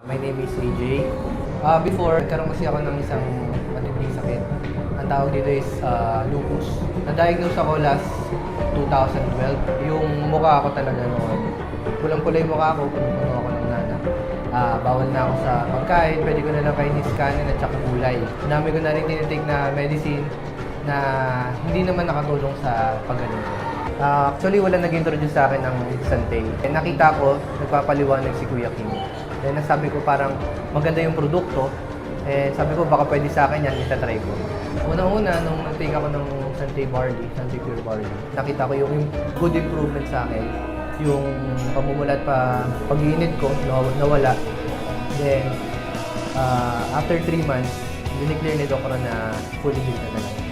My name is AJ. Before, nagkaroon kasi ako ng isang matinding sakit. Ang tawag dito is lupus. Na-diagnose ako last 2012. Yung mukha ko talaga noon. Pulang-pula yung mukha ko, puno ako ng nana. Bawal na ako sa pagkain, pwede ko na lang kainin kanin at saka gulay. Dami ko na rin tinitake na medicine na hindi naman nakatulong sa paggaling ko. Actually, wala nag-introduce sa akin ng Santay. Nakita ko, nagpapaliwanag si Kuya Kim. Then nasabi ko parang maganda yung produkto. Sabi ko baka pwede sa akin yan, itatry ko. Una-una, nung nag-take ako ng Santay Barley, Santay Pure Barley, nakita ko yung good improvement sa akin. Yung pamumulat pa, pag-iinit ko, nawala. Then, after 3 months, diniclear ni Dokra na fully healed na talaga.